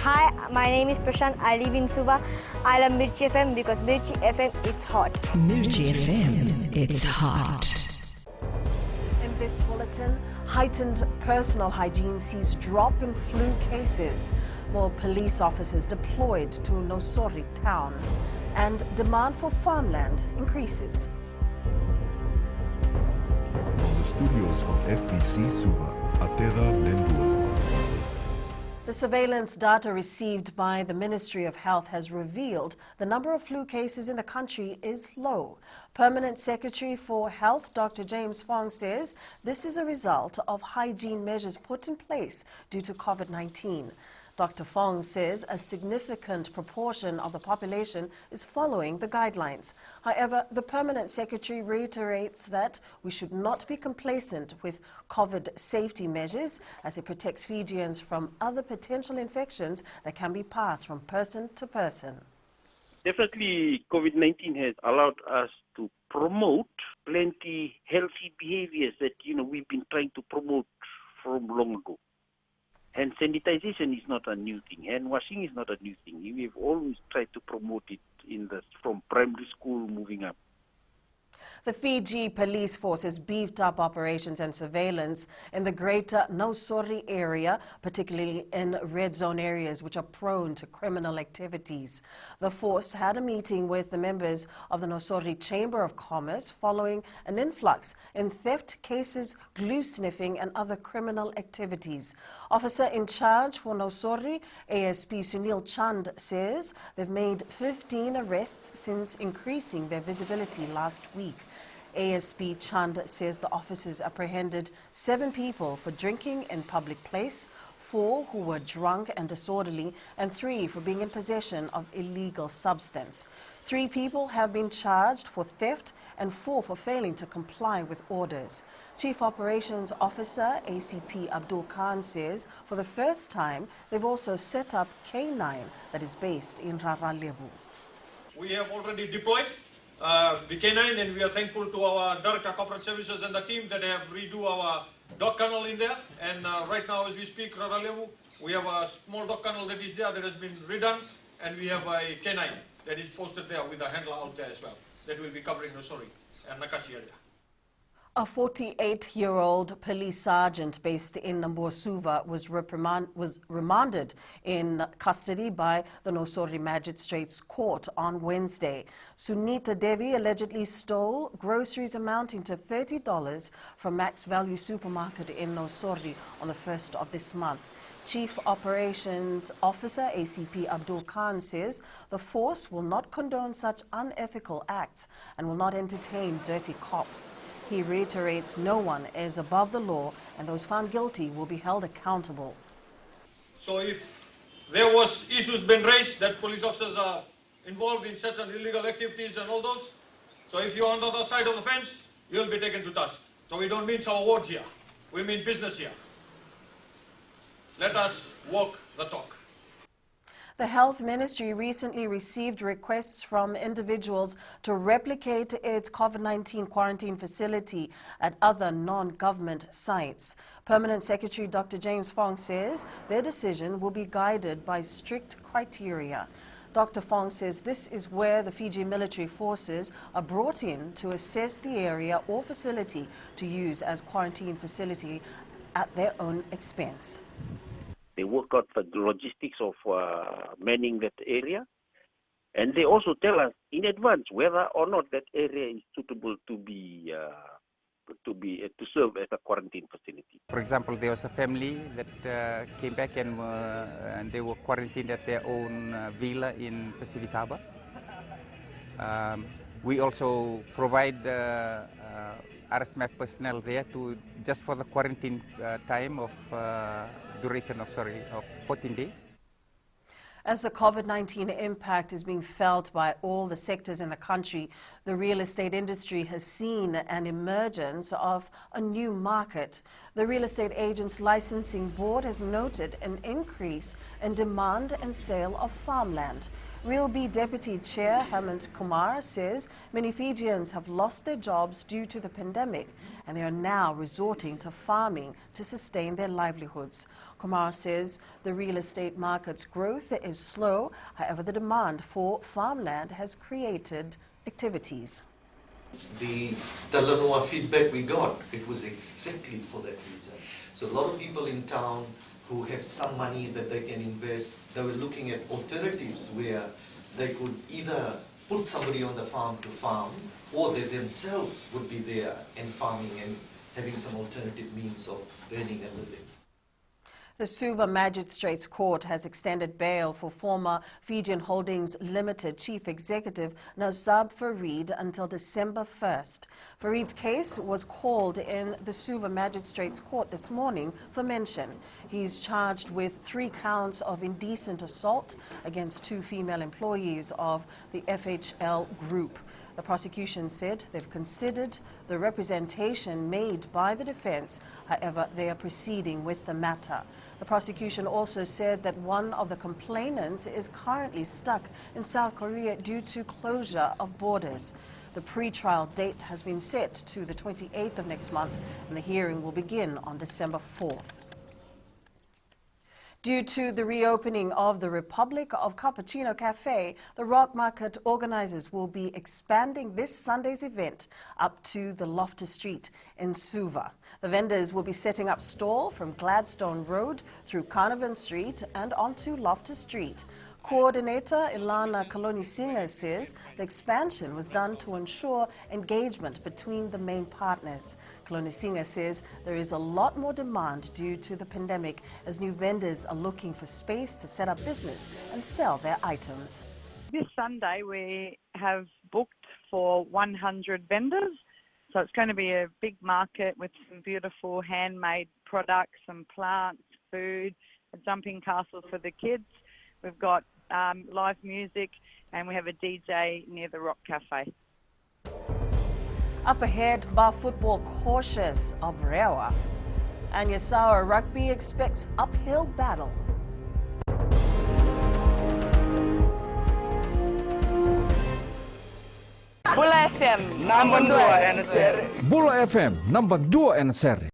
Hi, my name is Prashant. I live in Suva. I love Mirchi FM because Mirchi FM, it's hot. Mirchi FM, it's hot. In this bulletin, heightened personal hygiene sees drop in flu cases. More police officers deployed to Nosori town. And demand for farmland increases. From the studios of FBC Suva, Ateda Lendua. The surveillance data received by the Ministry of Health has revealed the number of flu cases in the country is low. Permanent Secretary for Health, Dr. James Fong, says this is a result of hygiene measures put in place due to COVID-19. Dr. Fong says a significant proportion of the population is following the guidelines. However, the Permanent Secretary reiterates that we should not be complacent with COVID safety measures as it protects Fijians from other potential infections that can be passed from person to person. Definitely, COVID-19 has allowed us to promote plenty healthy behaviors that, we've been trying to promote from long ago. And sanitization is not a new thing. Hand washing is not a new thing. We've always tried to promote it from primary school moving up. The Fiji Police Force has beefed up operations and surveillance in the greater Nosori area, particularly in red zone areas which are prone to criminal activities. The force had a meeting with the members of the Nosori Chamber of Commerce following an influx in theft cases, glue sniffing and other criminal activities. Officer in charge for Nosori, ASP Sunil Chand, says they've made 15 arrests since increasing their visibility last week. ASP Chand says the officers apprehended 7 people for drinking in public place, 4 who were drunk and disorderly, and 3 for being in possession of illegal substance. 3 people have been charged for theft and 4 for failing to comply with orders. Chief Operations Officer ACP ABDUL says for the first time they've also set up K9 that is based in Raralebu. We have already deployed the K9, and we are thankful to our Director Corporate Services and the team that have redo our dock canal in there. And right now, as we speak, Raralebu, we have a small dock canal that is there that has been redone, and we have a K9 that is posted there with a handler out there as well that will be covering Nosori and Nakasi area. A 48-year-old police sergeant based in Nambuasuva was remanded in custody by the Nosori Magistrates Court on Wednesday. Sunita Devi allegedly stole groceries amounting to $30 from Max Value Supermarket in Nosori on the 1st of this month. Chief Operations Officer ACP Abdul Khan says the force will not condone such unethical acts and will not entertain dirty cops. He reiterates no one is above the law and those found guilty will be held accountable. So if there was issues been raised that police officers are involved in such an illegal activities and all those, so if you're on the other side of the fence, you'll be taken to task. So we don't mince our words here. We mean business here. Let us walk the talk. The Health Ministry recently received requests from individuals to replicate its COVID-19 quarantine facility at other non-government sites. Permanent Secretary Dr. James Fong says their decision will be guided by strict criteria. Dr. Fong says this is where the Fiji military forces are brought in to assess the area or facility to use as quarantine facility at their own expense. They work out the logistics of manning that area, and they also tell us in advance whether or not that area is suitable to serve as a quarantine facility. For example, there was a family that came back and they were quarantined at their own villa in Pacific Harbour. We also provide RFMF personnel there just for the quarantine time of duration of 14 days. As the COVID-19 impact is being felt by all the sectors in the country, the real estate industry has seen an emergence of a new market. The Real Estate Agents Licensing Board has noted an increase in demand and sale of farmland. REALB Deputy Chair HEMANT KUMAR says many Fijians have lost their jobs due to the pandemic and they are now resorting to farming to sustain their livelihoods. KUMAR says the real estate market's growth is slow. However, the demand for farmland has created activities. The NAUPOTO feedback we got, it was exactly for that reason. So a lot of people in town who have some money that they can invest, they were looking at alternatives where they could either put somebody on the farm to farm, or they themselves would be there and farming and having some alternative means of earning a living. The Suva Magistrates Court has extended bail for former Fijian Holdings Limited Chief Executive Nazab Farid until December 1st. Farid's case was called in the Suva Magistrates Court this morning for mention. He's charged with 3 counts of indecent assault against 2 female employees of the FHL Group. The prosecution said they've considered the representation made by the defense. However, they are proceeding with the matter. The prosecution also said that one of the complainants is currently stuck in South Korea due to closure of borders. The pre-trial date has been set to the 28th of next month, and the hearing will begin on December 4th. Due to the reopening of the Republic of Cappuccino Cafe, the Rock Market organizers will be expanding this Sunday's event up to the Loftus Street in Suva. The vendors will be setting up stall from Gladstone Road through Carnarvon Street and onto Loftus Street. Coordinator Ilana Kaloni says the expansion was done to ensure engagement between the main partners. Kaloni says there is a lot more demand due to the pandemic as new vendors are looking for space to set up business and sell their items. This Sunday we have booked for 100 vendors, so it's going to be a big market with some beautiful handmade products, some plants, food, a jumping castle for the kids. We've got live music, and we have a DJ near the Rock Cafe. Up ahead, bar football cautious of Rewa. And Yasawa Rugby expects uphill battle. Bula FM number 2 and seri. Bula FM number 2 and seri.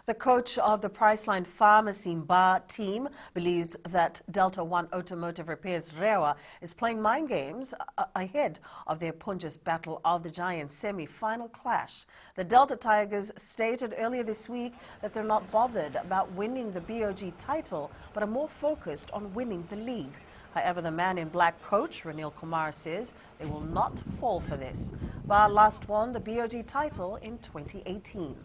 The coach of the Priceline Pharmacy Bar team believes that Delta One Automotive Repairs Rewa is playing mind games ahead of their Punjas Battle of the Giants semi-final clash. The Delta Tigers stated earlier this week that they're not bothered about winning the BOG title, but are more focused on winning the league. However, the man in black coach, Ranil Kumar, says they will not fall for this. Bar last won the BOG title in 2018.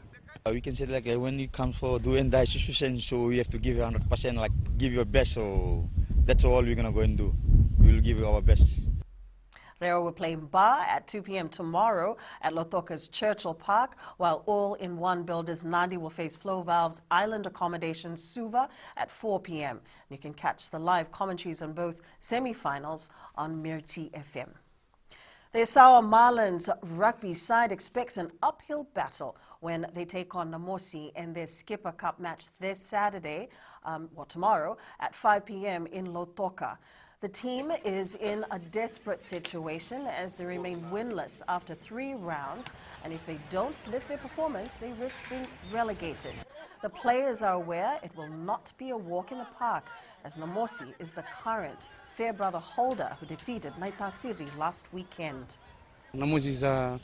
We can say like when it comes for do and die situation, so we have to give 100%, like give your best. So that's all we're gonna go and do. We will give our best. Rewa will play Bar at 2 p.m. tomorrow at Lautoka's Churchill Park, while all-in-one builders Nadi will face Flow Valve's Island Accommodation Suva at 4 p.m. You can catch the live commentaries on both semi-finals on Mirti FM. The Yasawa Marlins rugby side expects an uphill battle when they take on Namosi in their Skipper Cup match this Saturday, tomorrow, at 5 p.m. in Lautoka. The team is in a desperate situation as they remain winless after 3 rounds, and if they don't lift their performance, they risk being relegated. The players are aware it will not be a walk in the park, as Namosi is the current Fairbrother holder who defeated Naitasiri last weekend. Namosi is a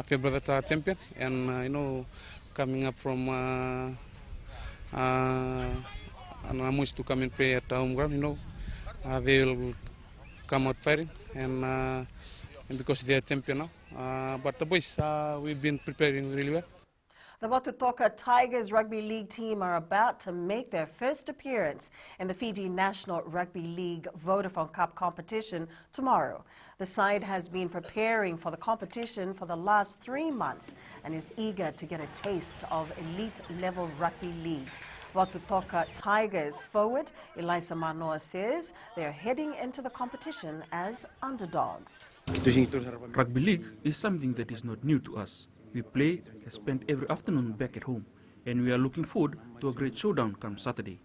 Fairbrother champion, and coming up from Namosi to come and play at home ground, they will come out fighting, and because they are champion now. But the boys, we've been preparing really well. The Vatutoka Tigers Rugby League team are about to make their first appearance in the Fiji National Rugby League Vodafone Cup competition tomorrow. The side has been preparing for the competition for the last 3 months and is eager to get a taste of elite-level rugby league. Vatutoka Tigers forward ADMIRAL MANOA says they are heading into the competition as underdogs. Rugby league is something that is not new to us. We play and spend every afternoon back at home, and we are looking forward to a great showdown come Saturday.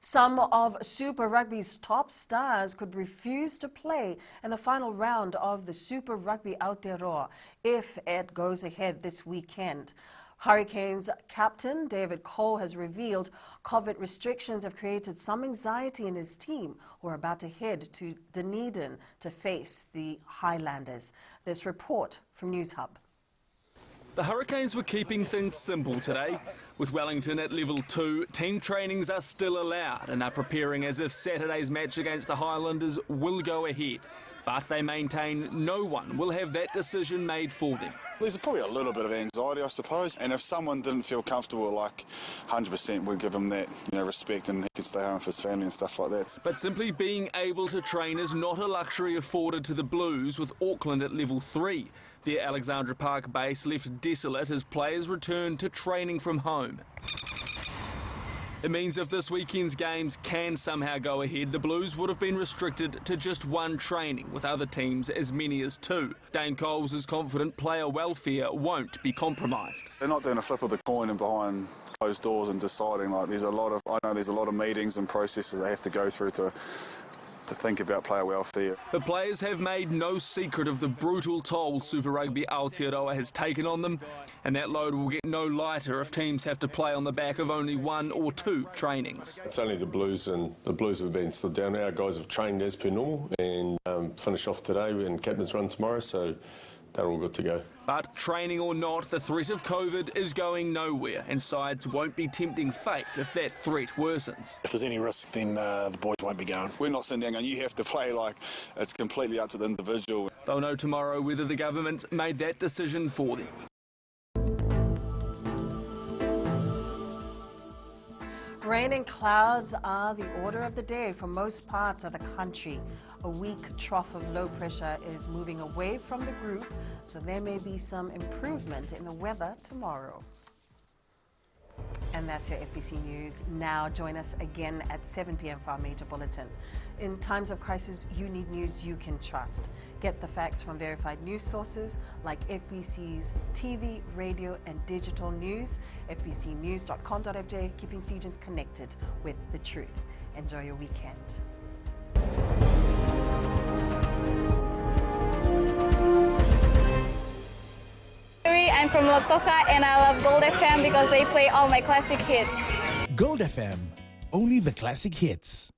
Some of Super Rugby's top stars could refuse to play in the final round of the Super Rugby Aotearoa if it goes ahead this weekend. Hurricanes captain David Cole has revealed COVID restrictions have created some anxiety in his team, who are about to head to Dunedin to face the Highlanders. This report from News Hub. The Hurricanes were keeping things simple today. With Wellington at level 2, team trainings are still allowed and are preparing as if Saturday's match against the Highlanders will go ahead. But they maintain no one will have that decision made for them. There's probably a little bit of anxiety, I suppose, and if someone didn't feel comfortable, 100% we'd give him that, respect, and he could stay home with his family and stuff like that. But simply being able to train is not a luxury afforded to the Blues, with Auckland at level 3. Their Alexandra Park base left desolate as players returned to training from home. It means if this weekend's games can somehow go ahead, the Blues would have been restricted to just one training, with other teams as many as 2. Dane Coles is confident player welfare won't be compromised. They're not doing a flip of the coin and behind closed doors and deciding. I know there's a lot of meetings and processes they have to go through to think about player welfare. The players have made no secret of the brutal toll Super Rugby Aotearoa has taken on them, and that load will get no lighter if teams have to play on the back of only 1 or 2 trainings. It's only the Blues, and the Blues have been stood down. Our guys have trained as per normal and finish off today and captain's run tomorrow, so they're all good to go. But training or not, the threat of COVID is going nowhere, and sides won't be tempting fate if that threat worsens. If there's any risk, then the boys won't be going. We're not sitting down going, you have to play. It's completely up to the individual. They'll know tomorrow whether the government made that decision for them. Rain and clouds are the order of the day for most parts of the country. A weak trough of low pressure is moving away from the group, so there may be some improvement in the weather tomorrow. And that's your FBC News. Now join us again at 7 p.m. for our major bulletin. In times of crisis, you need news you can trust. Get the facts from verified news sources like FBC's TV, radio and digital news. FBCnews.com.fj, keeping Fijians connected with the truth. Enjoy your weekend. I'm from Vatutoka and I love Gold FM because they play all my classic hits. Gold FM, only the classic hits.